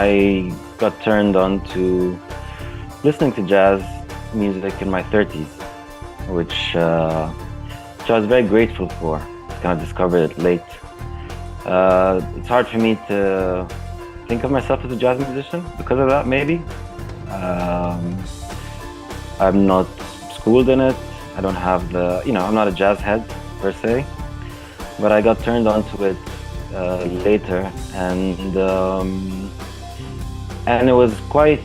I got turned on to listening to jazz music in my 30s, which I was very grateful for. Kind of discovered it late. It's hard for me to think of myself as a jazz musician because of that, maybe. Um, I'm not schooled in it. I don't have I'm not a jazz head per se, but I got turned onto it later, and it was quite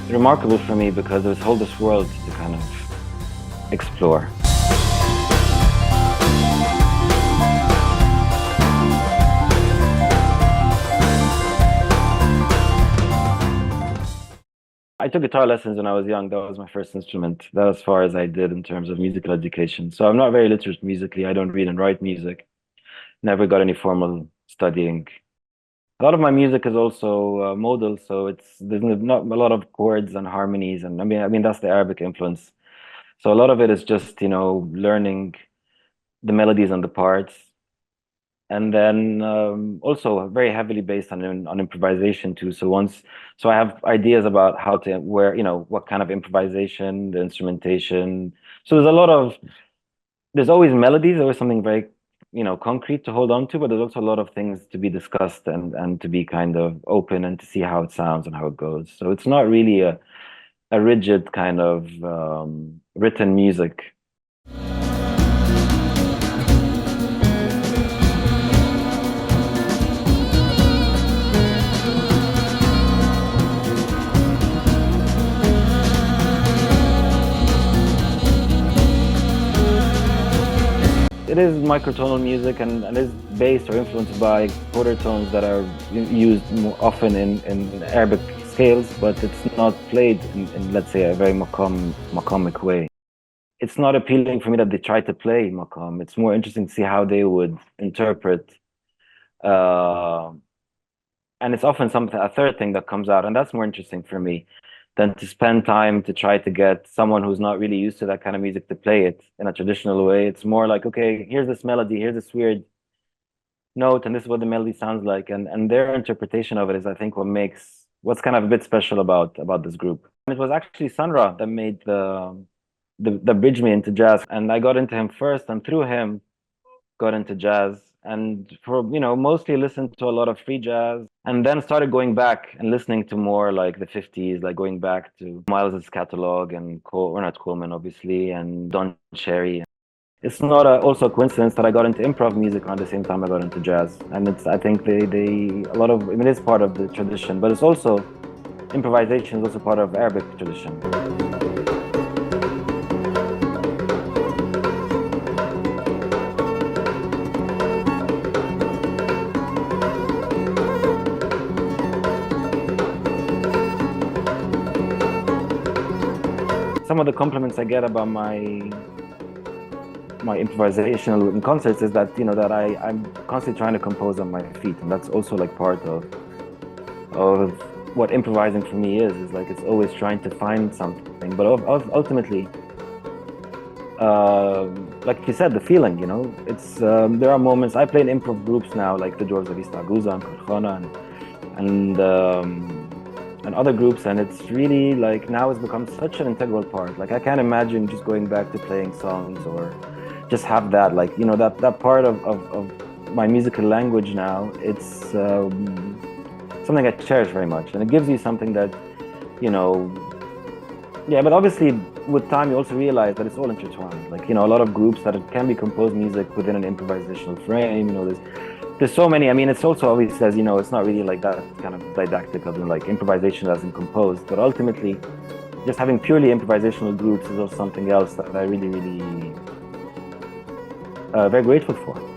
remarkable for me because there was this world to kind of explore. I took guitar lessons when I was young. That was my first instrument. That was as far as I did in terms of musical education. So I'm not very literate musically. I don't read and write music. Never got any formal studying. A lot of my music is also modal, so there's not a lot of chords and harmonies, and I mean that's the Arabic influence. So a lot of it is just learning the melodies and the parts, and then also very heavily based on improvisation too. So I have ideas about how to what kind of improvisation, the instrumentation. So there's always melodies, always something very concrete to hold on to, but there's also a lot of things to be discussed and to be kind of open and to see how it sounds and how it goes. So it's not really a rigid kind of written music. It is microtonal music and is based or influenced by quarter tones that are used more often in Arabic scales, but it's not played in let's say, a very maqamic way. It's not appealing for me that they try to play maqam. It's more interesting to see how they would interpret. Uh, and it's often a third thing that comes out, and that's more interesting for me than to spend time to try to get someone who's not really used to that kind of music to play it in a traditional way. It's more like, okay, here's this melody, here's this weird note, and this is what the melody sounds like. And their interpretation of it is, I think, what's kind of a bit special about this group. And it was actually Sanra that made the bridge me into jazz. And I got into him first, and through him got into jazz, and for mostly listened to a lot of free jazz, and then started going back and listening to more like the 50s, like going back to Miles's catalog and Ornette Coleman, obviously, and Don Cherry. It's not also a coincidence that I got into improv music around the same time I got into jazz, and I think it is part of the tradition, but it's also improvisation is also part of Arabic tradition. Some of the compliments I get about my improvisational in concerts is that I'm constantly trying to compose on my feet, and that's also like part of what improvising for me is like it's always trying to find something, but ultimately, like you said, the feeling, it's there are moments. I play in improv groups now, like the Dwarves of East Aguza and Karkhana and other groups, and it's really like now it's become such an integral part. Like I can't imagine just going back to playing songs or just have that that part of my musical language now. It's something I cherish very much, and it gives you something that yeah, but obviously with time you also realize that it's all intertwined. Like a lot of groups that can be composed music within an improvisational frame. There's so many. I mean, it's also always says, it's not really like that kind of didactic of like improvisation as in composed, but ultimately just having purely improvisational groups is also something else that I really, really very grateful for.